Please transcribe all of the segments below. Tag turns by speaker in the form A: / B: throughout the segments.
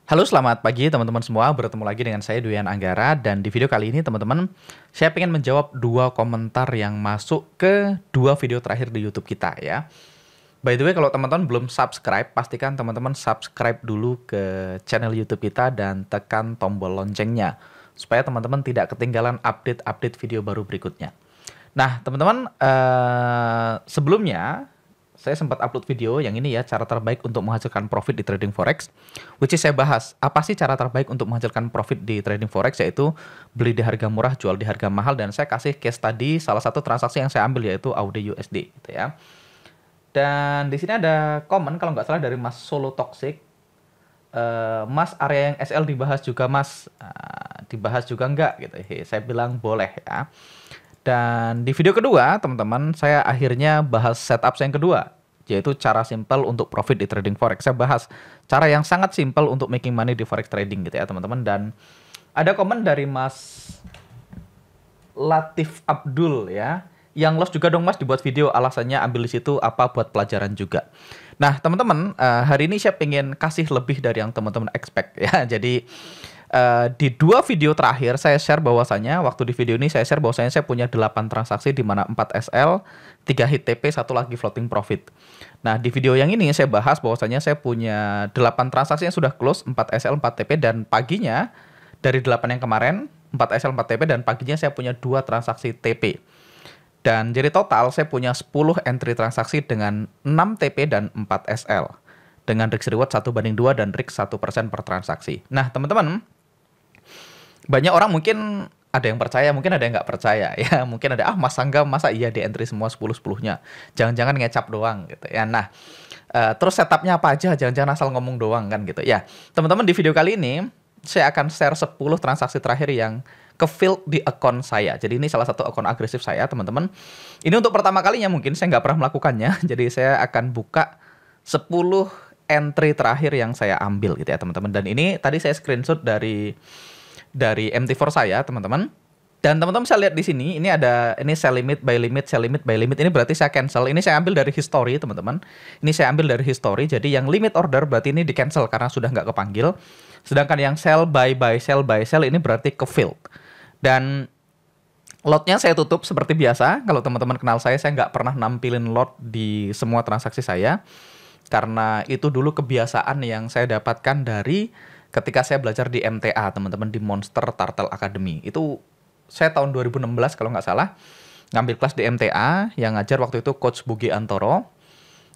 A: Halo, selamat pagi teman-teman semua. Bertemu lagi dengan saya Duyan Anggara dan di video kali ini teman-teman, saya ingin menjawab dua komentar yang masuk ke dua video terakhir di YouTube kita ya. By the way, kalau teman-teman belum subscribe, pastikan teman-teman subscribe dulu ke channel YouTube kita dan tekan tombol loncengnya supaya teman-teman tidak ketinggalan update-update video baru berikutnya. Nah, teman-teman, sebelumnya saya sempat upload video yang ini ya, cara terbaik untuk menghasilkan profit di trading forex, which is saya bahas apa sih cara terbaik untuk menghasilkan profit di trading forex, yaitu beli di harga murah, jual di harga mahal, dan saya kasih case tadi salah satu transaksi yang saya ambil yaitu AUD USD gitu ya. Dan di sini ada komen kalau nggak salah dari Mas Solo Toxic. Mas, area yang SL dibahas juga Mas. Dibahas juga enggak gitu. Saya bilang boleh ya. Dan di video kedua, teman-teman, saya akhirnya bahas setup saya yang kedua, yaitu cara simple untuk profit di trading forex. Saya bahas cara yang sangat simple untuk making money di forex trading gitu ya, teman-teman. Dan ada komen dari Mas Latif Abdul ya, yang loss juga dong Mas dibuat video, alasannya ambil di situ apa buat pelajaran juga. Nah, teman-teman, hari ini saya pengen kasih lebih dari yang teman-teman expect ya. Jadi di dua video terakhir saya share bahwasanya waktu di video ini saya share bahwasanya saya punya 8 transaksi di mana 4 SL, 3 hit TP, satu lagi floating profit. Nah, di video yang ini saya bahas bahwasanya saya punya 8 transaksi yang sudah close, 4 SL, 4 TP, dan paginya dari 8 yang kemarin 4 SL, 4 TP, dan paginya saya punya 2 transaksi TP. Dan jadi total saya punya 10 entry transaksi dengan 6 TP dan 4 SL. Dengan risk reward 1/2 dan risk 1% per transaksi. Nah, teman-teman, banyak orang mungkin ada yang percaya, mungkin ada yang nggak percaya ya. Mungkin ada, Mas Angga masa iya di entry semua 10-10-nya. Jangan-jangan ngecap doang gitu ya. Nah, terus setupnya apa aja, jangan-jangan asal ngomong doang kan gitu ya. Teman-teman, di video kali ini saya akan share 10 transaksi terakhir yang ke-fill di akun saya. Jadi ini salah satu akun agresif saya, teman-teman. Ini untuk pertama kalinya mungkin saya nggak pernah melakukannya. Jadi saya akan buka 10 entry terakhir yang saya ambil gitu ya, teman-teman. Dan ini tadi saya screenshot dari MT4 saya, teman-teman. Dan teman-teman bisa lihat di sini, ini ada ini sell limit, buy limit, sell limit, buy limit. Ini berarti saya cancel. Ini saya ambil dari history, teman-teman. Ini saya ambil dari history. Jadi yang limit order berarti ini di cancel karena sudah nggak kepanggil. Sedangkan yang sell, buy, buy, sell, buy, sell ini berarti ke filled. Dan lotnya saya tutup seperti biasa. Kalau teman-teman kenal saya nggak pernah nampilin lot di semua transaksi saya. Karena itu dulu kebiasaan yang saya dapatkan dari ketika saya belajar di MTA, teman-teman, di Monster Turtle Academy. Itu saya tahun 2016 kalau nggak salah, ngambil kelas di MTA, yang ngajar waktu itu Coach Bugi Antoro.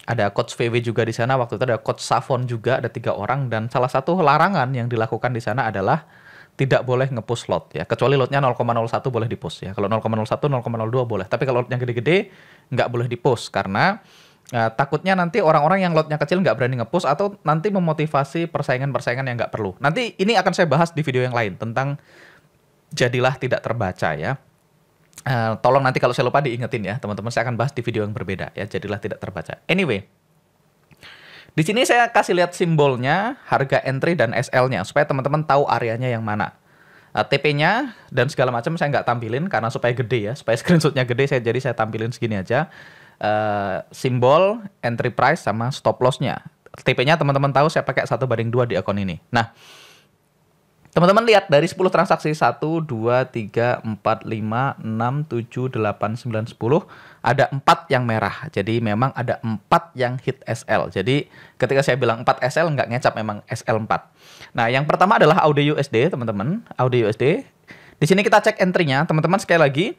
A: Ada Coach VW juga di sana, waktu itu ada Coach Savon juga, ada 3 orang. Dan salah satu larangan yang dilakukan di sana adalah tidak boleh nge-push lot ya. Kecuali lotnya 0,01 boleh di-push ya. Kalau 0,01, 0,02 boleh. Tapi kalau lotnya gede-gede, nggak boleh di-push. Karena takutnya nanti orang-orang yang lotnya kecil nggak berani nge-push atau nanti memotivasi persaingan-persaingan yang nggak perlu. Nanti ini akan saya bahas di video yang lain tentang jadilah tidak terbaca ya. Tolong nanti kalau saya lupa diingetin ya, teman-teman, saya akan bahas di video yang berbeda ya, jadilah tidak terbaca. Anyway, di sini saya kasih lihat simbolnya, harga entry dan SL-nya supaya teman-teman tahu areanya yang mana. TP-nya dan segala macam saya nggak tampilin karena supaya gede ya, supaya screenshotnya gede, jadi saya tampilin segini aja. Simbol, entry price, sama stop loss-nya. TP-nya teman-teman tahu saya pakai 1/2 di akun ini. Nah, teman-teman lihat dari 10 transaksi 1, 2, 3, 4, 5, 6, 7, 8, 9, 10 ada 4 yang merah. Jadi memang ada 4 yang hit SL. Jadi ketika saya bilang 4 SL nggak ngecap, memang SL 4. Nah, yang pertama adalah AUD USD, teman-teman. AUD USD. Di sini kita cek entry-nya, teman-teman, sekali lagi.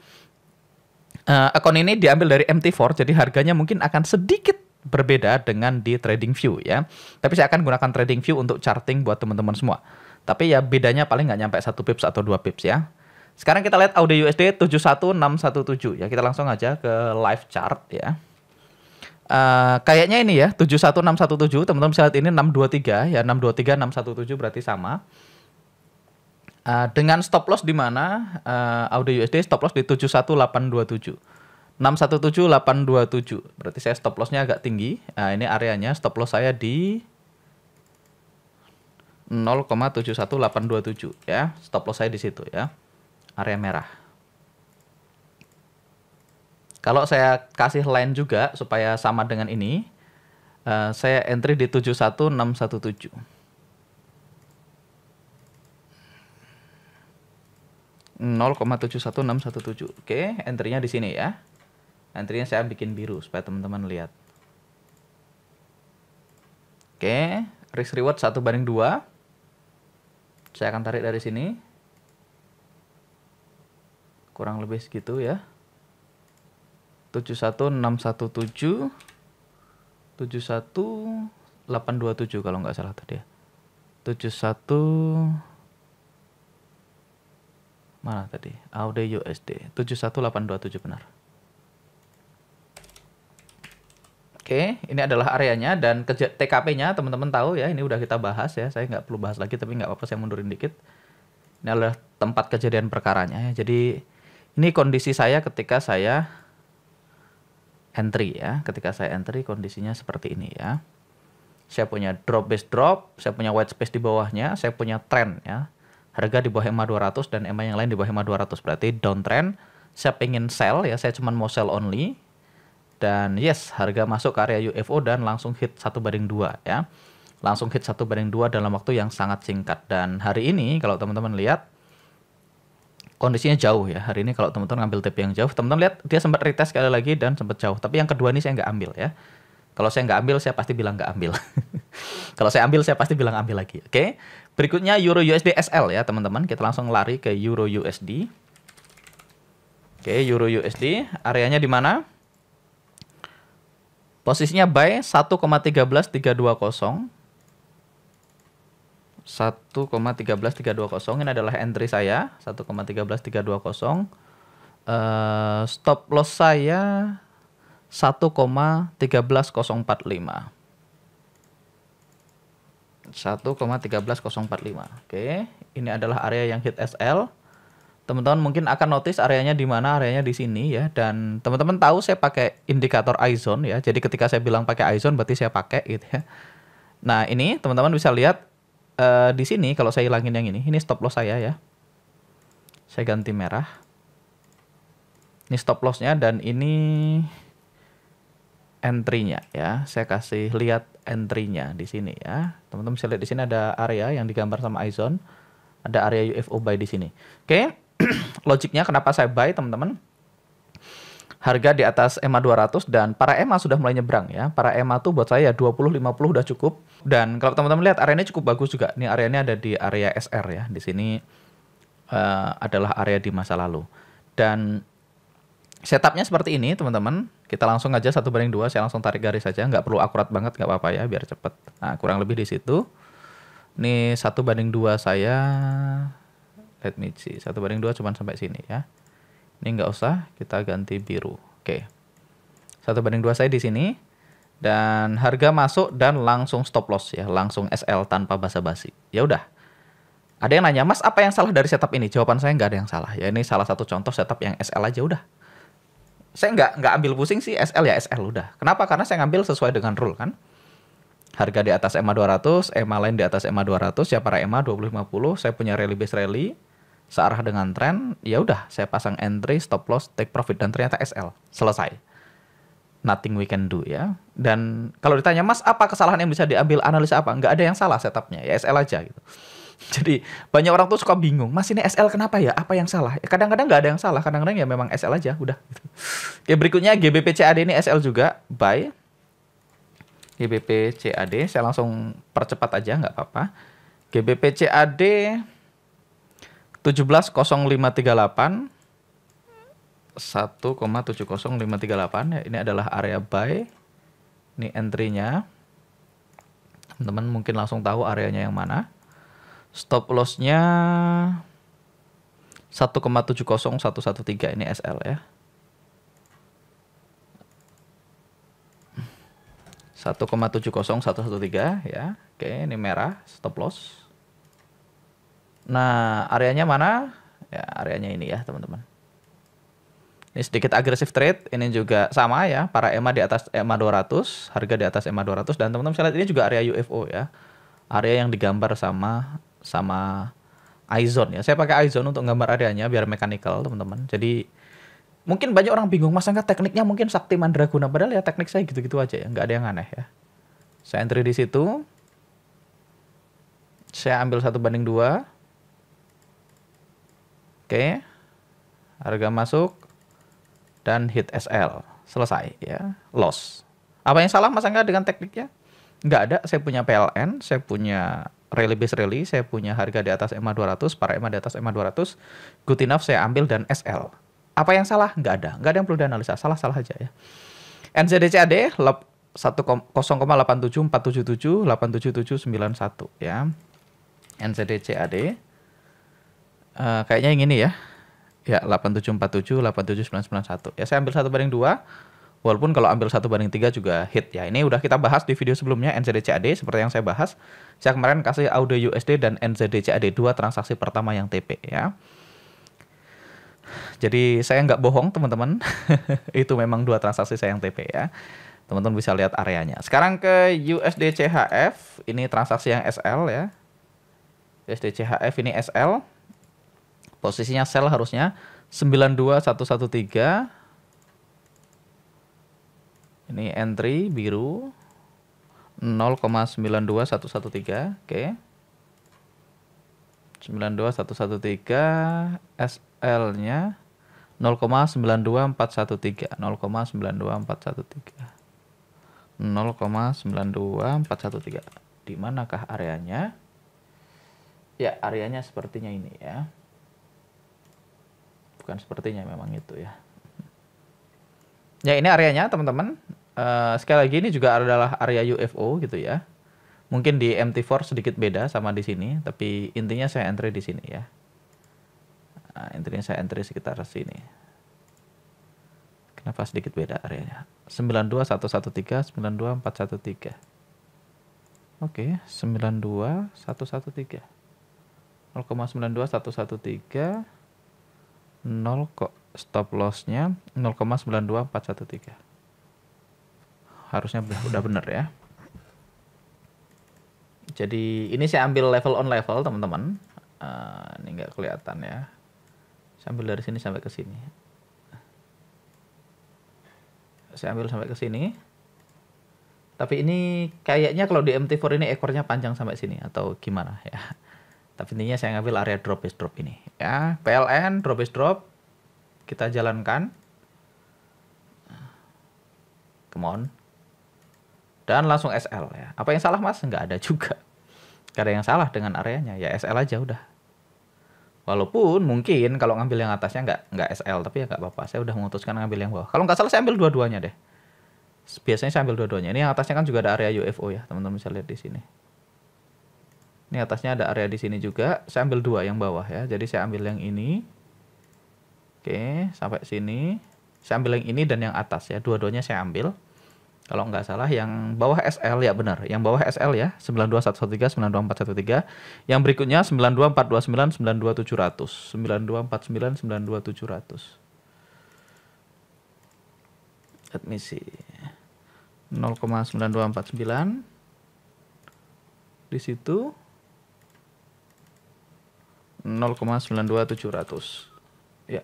A: Akun ini diambil dari MT4, jadi harganya mungkin akan sedikit berbeda dengan di TradingView ya. Tapi saya akan gunakan TradingView untuk charting buat teman-teman semua. Tapi ya bedanya paling nggak nyampe 1 pips atau 2 pips ya. Sekarang kita lihat AUD USD 71617 ya. Kita langsung aja ke live chart ya. Kayaknya ini ya 71617, teman-teman bisa lihat ini 623 ya, 623 617 berarti sama. Dengan stop loss di mana AUD USD stop loss di 71827. 617827. Berarti saya stop loss-nya agak tinggi. Nah, ini areanya stop loss saya di 0,71827 ya. Stop loss saya di situ ya. Area merah. Kalau saya kasih line juga supaya sama dengan ini, saya entry di 71617. 0,71617. Oke, entry-nya di sini ya. Entry-nya saya bikin biru supaya teman-teman lihat. Oke, risk reward 1:2. Saya akan tarik dari sini. Kurang lebih segitu ya. 71617 71827 kalau nggak salah tadi ya. 71 mana tadi? AUD USD 71827 benar. Oke, ini adalah areanya dan TKP-nya teman-teman tahu ya, ini udah kita bahas ya. Saya nggak perlu bahas lagi, tapi nggak apa-apa, saya mundurin dikit. Ini adalah tempat kejadian perkaranya ya. Jadi ini kondisi saya ketika saya entry ya. Ketika saya entry kondisinya seperti ini ya. Saya punya drop base drop, saya punya white space di bawahnya, saya punya trend ya. Harga di bawah EMA 200 dan EMA yang lain di bawah EMA 200, berarti downtrend. Saya pengen sell ya, saya cuma mau sell only. Dan yes, harga masuk ke area UFO dan langsung hit 1:2 ya. Langsung hit 1:2 dalam waktu yang sangat singkat. Dan hari ini kalau teman-teman lihat kondisinya jauh ya. Hari ini kalau teman-teman ngambil TP yang jauh, teman-teman lihat dia sempat retest sekali lagi dan sempat jauh. Tapi yang kedua ini saya nggak ambil ya. Kalau saya nggak ambil, saya pasti bilang nggak ambil. Kalau saya ambil, saya pasti bilang ambil lagi. Oke. Berikutnya Euro USD SL ya teman-teman. Kita langsung lari ke Euro USD. Oke, Euro USD. Areanya di mana? Posisinya buy 1,13320. 1,13320. Ini adalah entry saya. 1,13320. Stop loss saya 1,13045. 1,13045. Oke, ini adalah area yang hit SL. Teman-teman mungkin akan notice areanya di mana, areanya di sini ya. Dan teman-teman tahu saya pakai indikator iZone ya. Jadi ketika saya bilang pakai iZone berarti saya pakai gitu ya. Nah, ini teman-teman bisa lihat di sini kalau saya hilangin yang ini stop loss saya ya. Saya ganti merah. Ini stop loss-nya dan ini entry-nya ya. Saya kasih lihat entry-nya di sini ya. Teman-teman bisa lihat di sini ada area yang digambar sama iZone. Ada area UFO buy di sini. Oke. Logiknya kenapa saya buy teman-teman? Harga di atas EMA 200 dan para EMA sudah mulai nyebrang ya. Para EMA tuh buat saya 20-50 udah cukup. Dan kalau teman-teman lihat areanya cukup bagus juga. Ini areanya ada di area SR ya. Di sini adalah area di masa lalu. Dan setupnya seperti ini teman-teman. Kita langsung aja 1:2. Saya langsung tarik garis saja. Nggak perlu akurat banget, nggak apa-apa ya biar cepet. Nah kurang lebih di situ. Ini 1:2 saya. Let me see. 1:2 cuman sampai sini ya. Ini nggak usah, kita ganti biru. Oke. 1:2 saya di sini. Dan harga masuk dan langsung stop loss ya. Langsung SL tanpa basa-basi. Ya udah. Ada yang nanya, Mas apa yang salah dari setup ini? Jawaban saya nggak ada yang salah. Ya ini salah satu contoh setup yang SL aja udah. Saya nggak ambil pusing sih, SL ya SL udah. Kenapa? Karena saya ngambil sesuai dengan rule kan. Harga di atas EMA 200, EMA lain di atas EMA 200, ya para EMA 20-50, saya punya rally base rally. Searah dengan tren, ya udah saya pasang entry, stop loss, take profit dan ternyata SL. Selesai. Nothing we can do ya. Dan kalau ditanya, Mas apa kesalahan yang bisa diambil, analisa apa? Nggak ada yang salah setupnya, ya SL aja gitu. Jadi banyak orang tuh suka bingung, Mas ini SL kenapa ya? Apa yang salah? Ya, kadang-kadang nggak ada yang salah, kadang-kadang ya memang SL aja, udah. Gitu. Oke, berikutnya GBP CAD ini SL juga, buy. GBP CAD, saya langsung percepat aja, nggak apa-apa. GBP CAD 170538 1,70538 ya. Ini adalah area buy. Ini entry-nya. Teman-teman mungkin langsung tahu areanya yang mana. Stop loss-nya 1,70113 ini SL ya. 1,70113 ya. Oke, ini merah stop loss. Nah, areanya mana? Ya, areanya ini ya, teman-teman. Ini sedikit agresif trade, ini juga sama ya, para EMA di atas EMA 200, harga di atas EMA 200 dan teman-teman bisa lihat ini juga area UFO ya. Area yang digambar sama iZone ya. Saya pakai iZone untuk gambar areanya biar mechanical, teman-teman. Jadi mungkin banyak orang bingung, Mas Angga tekniknya mungkin Sakti Mandraguna, padahal ya teknik saya gitu-gitu aja ya, nggak ada yang aneh ya. Saya entry di situ. Saya ambil 1:2. Oke, Harga masuk dan hit SL. Selesai ya. Loss. Apa yang salah Mas Angga dengan tekniknya? Nggak ada. Saya punya PLN, saya punya rally base rally, saya punya harga di atas EMA 200, para EMA di atas EMA 200. Good enough saya ambil dan SL. Apa yang salah? Nggak ada. Nggak ada yang perlu dianalisa. Salah-salah aja ya. NZD-CAD 10,87477 87791 ya. NZD-CAD kayaknya yang ini ya. Ya 8747 87991. Ya saya ambil 1/2. Walaupun kalau ambil 1/3 juga hit ya. Ini udah kita bahas di video sebelumnya NZD-CAD seperti yang saya bahas. Saya kemarin kasih AUD USD dan NZD-CAD 2 transaksi pertama yang TP ya. Jadi saya nggak bohong teman-teman. Itu memang 2 transaksi saya yang TP ya. Teman-teman bisa lihat areanya. Sekarang ke USD CHF. Ini transaksi yang SL ya. USD CHF ini SL. Posisinya sell harusnya 92113. Ini entry biru 0,92113. Oke. 92113 SL-nya 0,92413. 0,92413. 0,92413. Di manakah areanya? Ya, areanya sepertinya ini ya. Bukan sepertinya, memang itu ya. Ya, ini areanya teman-teman. Sekali lagi ini juga adalah area UFO gitu ya. Mungkin di MT4 sedikit beda sama di sini, tapi intinya saya entry di sini ya. Nah, intinya saya entry sekitar sini. Kenapa sedikit beda areanya? 92113, 92413. Oke, 92113. 0,92113. 0 kok stop loss-nya 0,92413. Harusnya udah bener ya. Jadi ini saya ambil level on level teman-teman. Ini nggak kelihatan ya. Saya ambil dari sini sampai ke sini. Saya ambil sampai ke sini. Tapi ini kayaknya kalau di MT4 ini ekornya panjang sampai sini atau gimana ya. Tapi intinya saya ngambil area drop base drop ini ya. PLN drop base drop. Kita jalankan. Come on. Dan langsung SL ya. Apa yang salah Mas? Nggak ada juga. Nggak ada yang salah dengan areanya. Ya SL aja udah. Walaupun mungkin kalau ngambil yang atasnya nggak SL. Tapi ya nggak apa-apa. Saya udah memutuskan ngambil yang bawah. Kalau nggak salah saya ambil dua-duanya deh. Biasanya saya ambil dua-duanya. Ini yang atasnya kan juga ada area UFO ya. Teman-teman bisa lihat di sini. Ini atasnya ada area di sini juga. Saya ambil 2 yang bawah ya. Jadi saya ambil yang ini. Oke. Sampai sini. Saya ambil yang ini dan yang atas ya. Dua-duanya saya ambil. Kalau nggak salah yang bawah SL ya benar. Yang bawah SL ya 92113 92413. Yang berikutnya 92429 92700. 9249 92700. Let me see. 0,9249 di situ 0,92700 ya.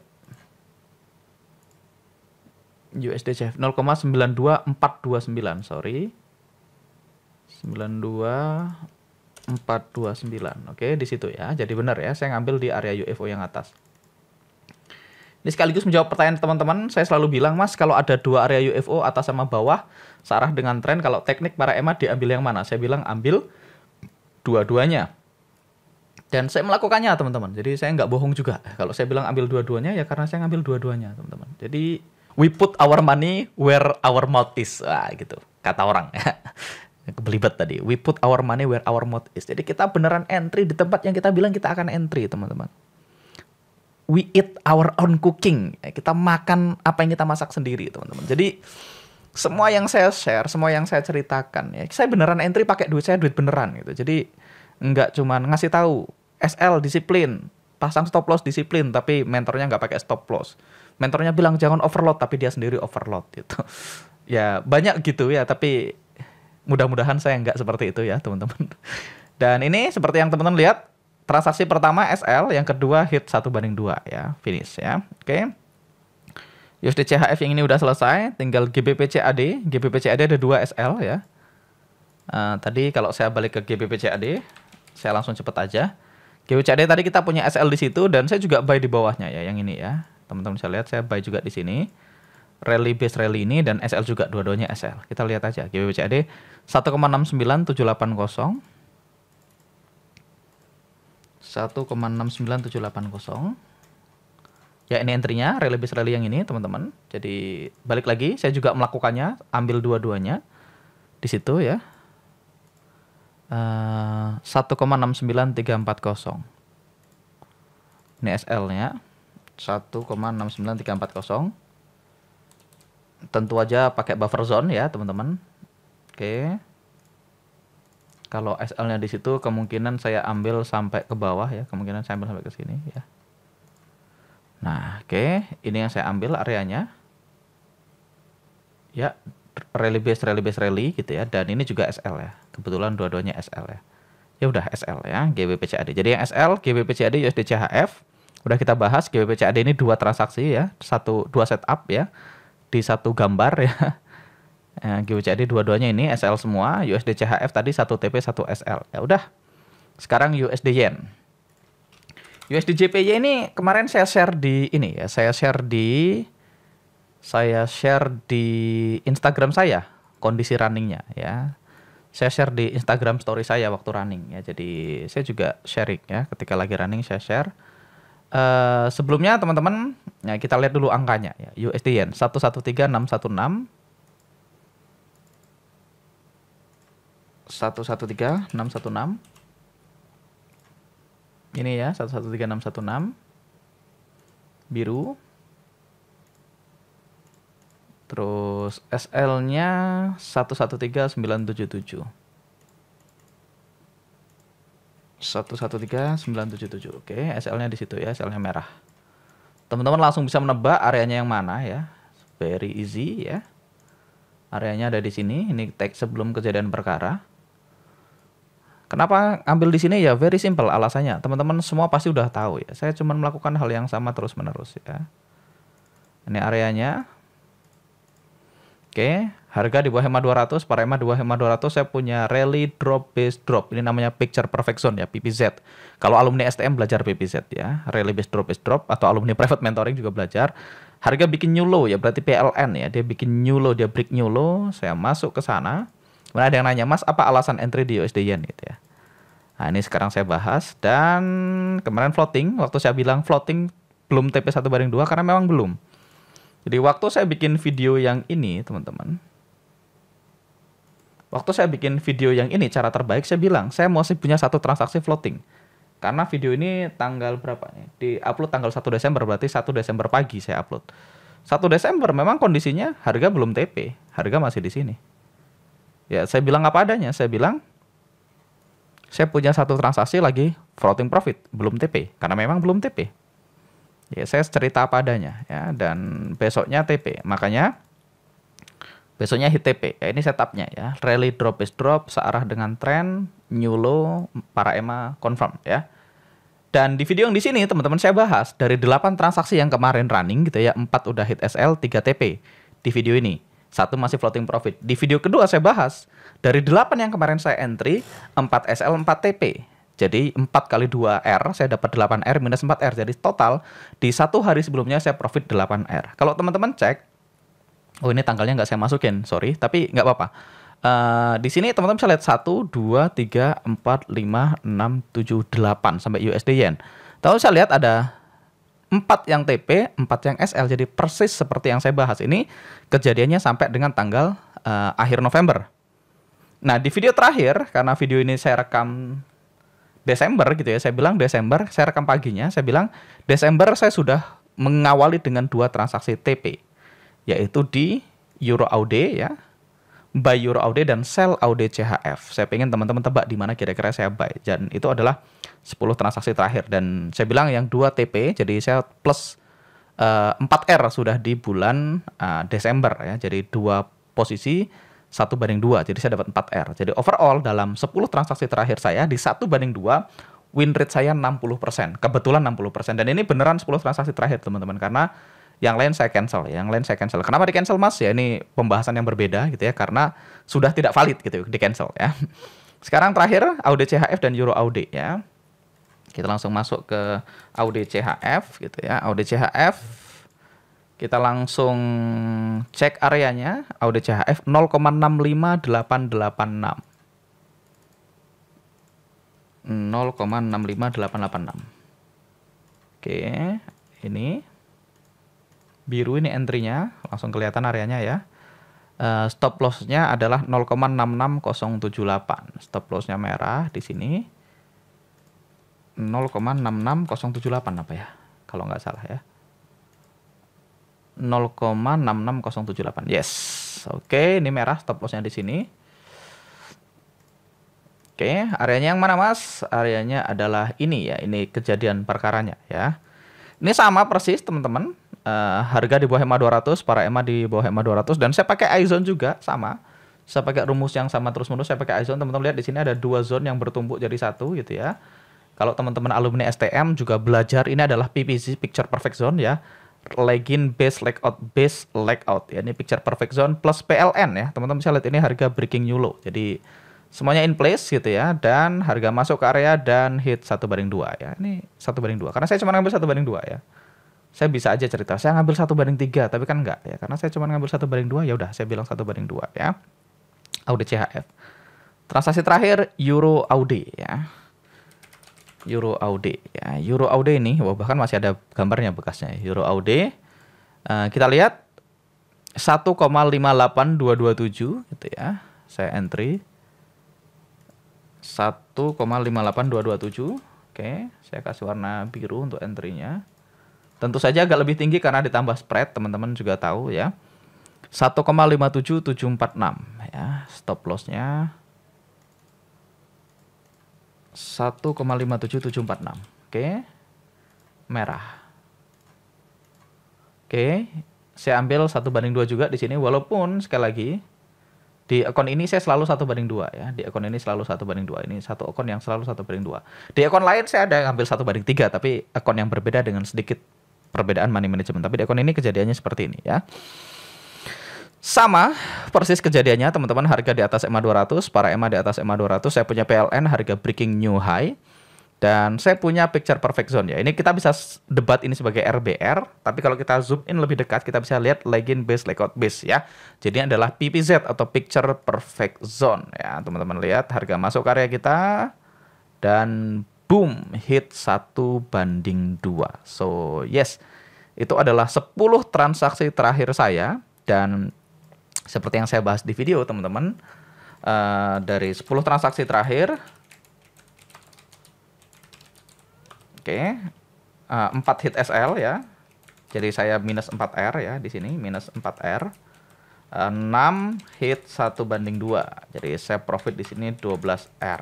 A: USD CHF 0,92429 sorry 92429. Oke di situ ya. Jadi benar ya saya ngambil di area UFO yang atas. Ini sekaligus menjawab pertanyaan teman-teman. Saya selalu bilang Mas kalau ada 2 area UFO atas sama bawah searah dengan tren, kalau teknik para EMA diambil yang mana? Saya bilang ambil dua-duanya. Dan saya melakukannya teman-teman. Jadi saya nggak bohong juga. Kalau saya bilang ambil dua-duanya ya karena saya ngambil dua-duanya teman-teman. Jadi we put our money where our mouth is. Wah, gitu. Kata orang. Belibet tadi. We put our money where our mouth is. Jadi kita beneran entry di tempat yang kita bilang kita akan entry, teman-teman. We eat our own cooking. Kita makan apa yang kita masak sendiri, teman-teman. Jadi semua yang saya share, semua yang saya ceritakan ya, saya beneran entry pakai duit saya, duit beneran gitu. Jadi nggak cuman ngasih tahu SL disiplin, pasang stop loss disiplin, tapi mentornya nggak pakai stop loss. Mentornya bilang jangan overload, tapi dia sendiri overload gitu. Ya banyak gitu ya, tapi mudah-mudahan saya nggak seperti itu ya teman-teman. Dan ini seperti yang teman-teman lihat, transaksi pertama SL, yang kedua hit 1/2 ya, finish ya. Oke. USD CHF yang ini udah selesai, tinggal GBP CAD. GBP CAD ada 2 SL ya. Tadi kalau saya balik ke GBP CAD, saya langsung cepet aja. GBP CAD tadi kita punya SL di situ dan saya juga buy di bawahnya ya, yang ini ya. Teman-teman bisa lihat saya buy juga di sini. Rally base rally ini dan SL juga, dua-duanya SL. Kita lihat aja GBP/CAD 1,69780. 1,69780. Ya, ini entry-nya, rally base rally yang ini, teman-teman. Jadi balik lagi, saya juga melakukannya, ambil dua-duanya di situ ya. 1,69340. Ini SL-nya 1,69340. Tentu aja pakai buffer zone ya, teman-teman. Oke. Kalau SL-nya di situ kemungkinan saya ambil sampai ke bawah ya, kemungkinan saya ambil sampai ke sini ya. Nah, oke, ini yang saya ambil areanya. Ya, rally base gitu ya, dan ini juga SL ya. Kebetulan dua-duanya SL ya. Ya udah SL ya, GBP/CAD. Jadi yang SL GBP/CAD USD CHF udah kita bahas. GBP/CAD ini dua transaksi ya, dua setup ya, di satu gambar ya. GBP/CAD dua-duanya ini SL semua. USD CHF tadi 1 TP 1 SL. Ya udah. Sekarang USD Yen. USD JPY ini kemarin saya share di ini ya, saya share di Instagram saya kondisi runningnya ya. Saya share di Instagram story saya waktu running ya. Jadi saya juga sharing ya, ketika lagi running saya share. Sebelumnya teman-teman, ya kita lihat dulu angkanya ya. USD Yen 113616. 113616. Ini ya, 113616. Biru. Terus SL-nya 113977. 113977. Oke, SL-nya di situ ya, SL-nya merah. Teman-teman langsung bisa menebak areanya yang mana ya. Very easy ya. Areanya ada di sini. Ini tag sebelum kejadian perkara. Kenapa ambil di sini ya? Very simple alasannya. Teman-teman semua pasti udah tahu ya. Saya cuma melakukan hal yang sama terus-menerus ya. Ini areanya. Oke, harga di bawah HEMA 200, Parema di bawah HEMA 200, saya punya rally drop base drop. Ini namanya picture perfect zone ya, PPZ. Kalau alumni STM belajar PPZ ya, rally base drop atau alumni private mentoring juga belajar. Harga bikin new low ya, berarti PLN ya, dia bikin new low, dia break new low, saya masuk ke sana. Kemudian ada yang nanya, "Mas, apa alasan entry di USD Yen?" gitu ya. Nah, ini sekarang saya bahas, dan kemarin floating, waktu saya bilang floating belum TP 1/2 karena memang belum. Jadi waktu saya bikin video yang ini, teman-teman. Waktu saya bikin video yang ini, cara terbaik saya bilang, saya masih punya satu transaksi floating. Karena video ini tanggal berapa nih? Di-upload tanggal 1 Desember, berarti 1 Desember pagi saya upload. 1 Desember memang kondisinya harga belum TP, harga masih di sini. Ya, saya bilang apa adanya, saya bilang saya punya satu transaksi lagi floating profit, belum TP, karena memang belum TP. Ya, saya cerita apa adanya ya, dan besoknya TP. Makanya besoknya hit TP. Ya, ini setupnya ya. Rally drop base drop searah dengan trend, new low, para EMA confirm ya. Dan di video yang di sini teman-teman saya bahas dari 8 transaksi yang kemarin running gitu ya, 4 udah hit SL, 3 TP di video ini. 1 masih floating profit. Di video kedua saya bahas dari 8 yang kemarin saya entry, 4 SL, 4 TP. Jadi 4 kali 2R, saya dapat 8R minus 4R. Jadi total di satu hari sebelumnya saya profit 8R. Kalau teman-teman cek, oh ini tanggalnya nggak saya masukin, sorry. Tapi nggak apa-apa. Di sini teman-teman bisa lihat 1, 2, 3, 4, 5, 6, 7, 8 sampai USD Yen. Tahu saya lihat ada 4 yang TP, 4 yang SL. Jadi persis seperti yang saya bahas ini, kejadiannya sampai dengan tanggal akhir November. Nah di video terakhir, karena video ini saya rekam Desember gitu ya, saya bilang Desember, saya rekam paginya, saya bilang Desember saya sudah mengawali dengan 2 transaksi TP, yaitu di Euro AUD ya, buy Euro AUD dan sell AUD CHF. Saya pengen teman-teman tebak di mana kira-kira saya buy, dan itu adalah 10 transaksi terakhir, dan saya bilang yang 2 TP, jadi saya plus 4R sudah di bulan Desember ya, jadi 2 posisi 1/2, jadi saya dapat 4R. Jadi overall dalam 10 transaksi terakhir saya di 1/2 win rate saya 60%. Kebetulan 60%, dan ini beneran 10 transaksi terakhir teman-teman, karena yang lain saya cancel. Yang lain saya cancel. Kenapa di cancel Mas? Ya ini pembahasan yang berbeda gitu ya, karena sudah tidak valid gitu di cancel ya. Sekarang terakhir AUD CHF dan Euro AUD ya. Kita langsung masuk ke AUD CHF gitu ya. AUD CHF Kita langsung cek areanya, audit CHF 0,65886. 0,65886. Oke, ini biru, ini entry-nya, langsung kelihatan areanya ya. Stop loss-nya adalah 0,66078. Stop loss-nya merah di sini. 0,66078 apa ya? Kalau nggak salah ya. 0,66078. Yes. Oke, ini merah stop loss-nya di sini. Oke, areanya yang mana, Mas? Areanya adalah ini ya. Ini kejadian perkaranya ya. Ini sama persis, teman-teman. Harga di bawah EMA 200, para EMA di bawah EMA 200, dan saya pakai iZone juga sama. Saya pakai rumus yang sama terus-menerus, saya pakai iZone. Teman-teman lihat di sini ada 2 zone yang bertumpuk jadi satu gitu ya. Kalau teman-teman alumni STM juga belajar, ini adalah PPZ, Picture Perfect Zone ya. Login base layout ya. Ini picture perfect zone plus PLN ya. Teman-teman bisa lihat ini harga breaking new low. Jadi semuanya in place gitu ya, dan harga masuk ke area dan hit 1/2 ya. Ini 1/2 karena saya cuma ngambil 1/2 ya. Saya bisa aja cerita saya ngambil 1/3, tapi kan enggak ya, karena saya cuma ngambil 1/2, ya udah saya bilang 1/2 ya. Audit CHF. Transaksi terakhir Euro AUD ya. Euro AUD ya. Euro AUD ini, wah, bahkan masih ada gambarnya bekasnya. Euro AUD. Kita lihat 1,58227 gitu ya. Saya entry 1,58227. Oke, saya kasih warna biru untuk entry-nya. Tentu saja agak lebih tinggi karena ditambah spread, teman-teman juga tahu ya. 1,57746 ya. Stop loss-nya 1,57746. Oke. Merah. Oke, saya ambil 1/2 juga di sini, walaupun sekali lagi di akun ini saya selalu 1/2 ya. Di akun ini selalu 1/2. Ini satu akun yang selalu 1/2. Di akun lain saya ada yang ambil 1/3, tapi akun yang berbeda dengan sedikit perbedaan money management. Tapi di akun ini kejadiannya seperti ini ya. Sama persis kejadiannya, teman-teman. Harga di atas EMA 200, para EMA di atas EMA 200. Saya punya PLN, harga breaking new high. Dan saya punya picture perfect zone ya. Ini kita bisa debat ini sebagai RBR, tapi kalau kita zoom in lebih dekat, kita bisa lihat login base layout base ya. Jadi ini adalah PPZ atau picture perfect zone ya. Teman-teman lihat harga masuk area kita dan boom, hit 1/2. So yes, itu adalah 10 transaksi terakhir saya. Dan seperti yang saya bahas di video, teman-teman, dari 10 transaksi terakhir, oke, 4 hit SL ya. Jadi saya minus 4R ya di sini, minus 4R. 6 hit 1/2. Jadi saya profit di sini 12R.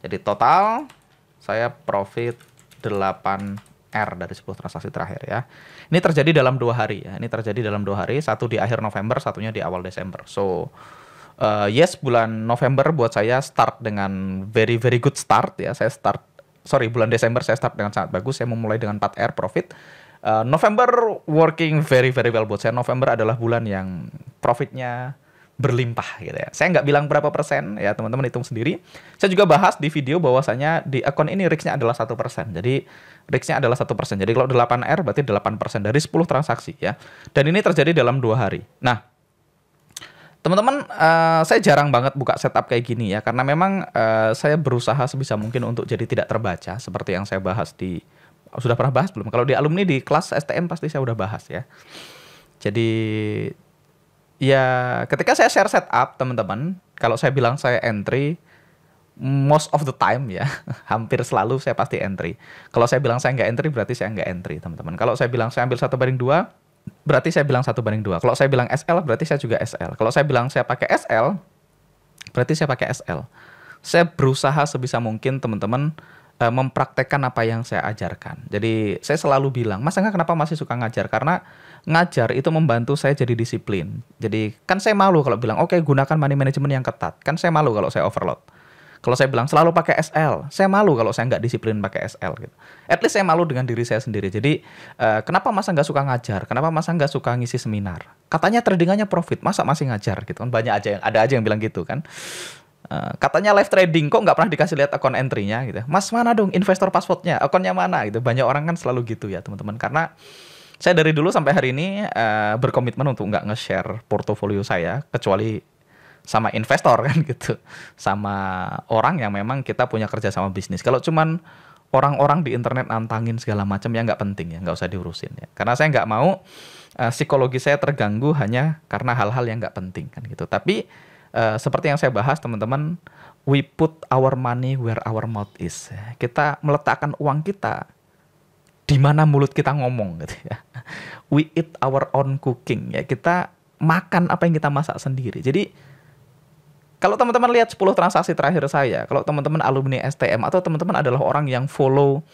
A: Jadi total saya profit 8R dari 10 transaksi terakhir ya. Ini terjadi dalam 2 hari ya. Ini terjadi dalam 2 hari, satu di akhir November, satunya di awal Desember. So yes, bulan November buat saya start dengan very good start ya. Bulan Desember saya start dengan sangat bagus. Saya memulai dengan 4R profit. November working very well buat saya. November adalah bulan yang profitnya berlimpah gitu ya. Saya nggak bilang berapa persen ya, teman-teman hitung sendiri. Saya juga bahas di video bahwasanya di akun ini risknya adalah 1%. Jadi risknya adalah 1%. Jadi kalau 8R berarti 8% dari 10 transaksi ya. Dan ini terjadi dalam 2 hari. Nah, teman-teman, saya jarang banget buka setup kayak gini ya, karena memang saya berusaha sebisa mungkin untuk jadi tidak terbaca, seperti yang saya bahas sudah pernah bahas belum? Kalau di alumni di kelas STM pasti saya udah bahas ya. Jadi ya ketika saya share setup, teman-teman, kalau saya bilang saya entry, most of the time ya, hampir selalu saya pasti entry. Kalau saya bilang saya nggak entry, berarti saya nggak entry, teman-teman. Kalau saya bilang saya ambil 1/2, berarti saya bilang 1/2. Kalau saya bilang SL, berarti saya juga SL. Kalau saya bilang saya pakai SL, berarti saya pakai SL. Saya berusaha sebisa mungkin, teman-teman, mempraktekkan apa yang saya ajarkan. Jadi saya selalu bilang, Mas Angga kenapa masih suka ngajar? Karena ngajar itu membantu saya jadi disiplin. Jadi kan saya malu kalau bilang, oke, gunakan money management yang ketat. Kan saya malu kalau saya overload. Kalau saya bilang selalu pakai SL, saya malu kalau saya nggak disiplin pakai SL gitu. At least saya malu dengan diri saya sendiri. Jadi kenapa Mas nggak suka ngajar? Kenapa Mas nggak suka ngisi seminar? Katanya tradingannya profit, masa masih ngajar gitu kan? Ada aja yang bilang gitu kan. Katanya live trading, kok nggak pernah dikasih lihat akun entry-nya gitu. Mas mana dong investor passwordnya, akunnya mana gitu. Banyak orang kan selalu gitu ya, teman-teman. Karena Saya dari dulu sampai hari ini berkomitmen untuk nggak nge-share portofolio saya kecuali sama investor kan gitu, sama orang yang memang kita punya kerja sama bisnis. Kalau cuman orang-orang di internet nantangin segala macam ya nggak penting ya, nggak usah diurusin ya. Karena saya nggak mau psikologi saya terganggu hanya karena hal-hal yang nggak penting kan gitu. Tapi seperti yang saya bahas teman-teman, we put our money where our mouth is. Kita meletakkan uang kita di mana mulut kita ngomong gitu ya. We eat our own cooking ya. Kita makan apa yang kita masak sendiri. Jadi kalau teman-teman lihat 10 transaksi terakhir saya, kalau teman-teman alumni STM atau teman-teman adalah orang yang follow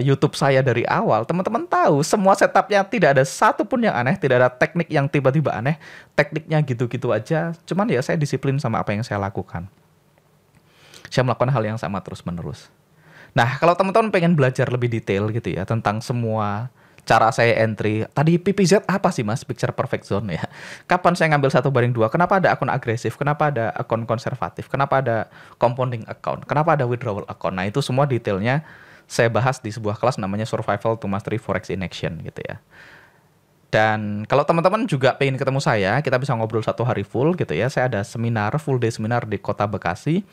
A: YouTube saya dari awal, teman-teman tahu semua setupnya tidak ada satu pun yang aneh, tidak ada teknik yang tiba-tiba aneh, tekniknya gitu-gitu aja. Cuman ya saya disiplin sama apa yang saya lakukan. Saya melakukan hal yang sama terus-menerus. Nah, kalau teman-teman pengen belajar lebih detail gitu ya tentang semua cara saya entry. Tadi PPZ apa sih mas? Picture Perfect Zone ya. Kapan saya ngambil 1/2? Kenapa ada akun agresif? Kenapa ada akun konservatif? Kenapa ada compounding account? Kenapa ada withdrawal account? Nah itu semua detailnya saya bahas di sebuah kelas namanya Survival to Mastery Forex in Action gitu ya. Dan kalau teman-teman juga pengen ketemu saya, kita bisa ngobrol 1 hari full gitu ya. Saya ada seminar, full day seminar di Kota Bekasi.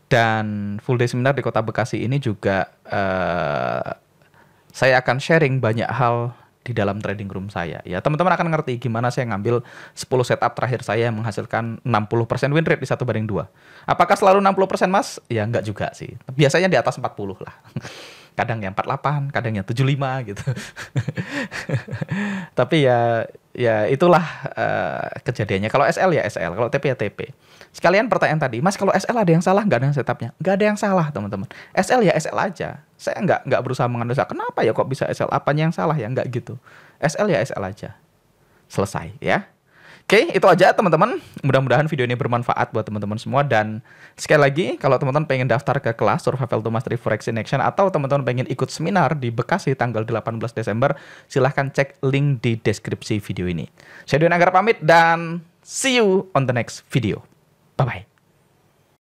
A: Dan full day seminar di Kota Bekasi ini juga saya akan sharing banyak hal di dalam trading room saya. Ya, teman-teman akan ngerti gimana saya ngambil 10 setup terakhir saya yang menghasilkan 60% win rate di 1/2. Apakah selalu 60% mas? Ya enggak juga sih. Biasanya di atas 40 lah. Kadang yang 48, kadang yang 75 gitu. Tapi ya itulah kejadiannya. Kalau SL ya SL, kalau TP ya TP. Sekalian pertanyaan tadi, mas kalau SL ada yang salah nggak ada yang setupnya? Nggak ada yang salah teman-teman. SL ya SL aja. Saya nggak berusaha menganalisa kenapa ya kok bisa SL, apanya yang salah ya, nggak gitu. SL ya SL aja. Selesai ya. Oke, itu aja teman-teman. Mudah-mudahan video ini bermanfaat buat teman-teman semua. Dan sekali lagi, kalau teman-teman pengen daftar ke kelas Survival to Mastery Forex in Action atau teman-teman pengen ikut seminar di Bekasi tanggal 18 Desember, silahkan cek link di deskripsi video ini. Saya Dwi Anggara pamit dan see you on the next video. Bye-bye.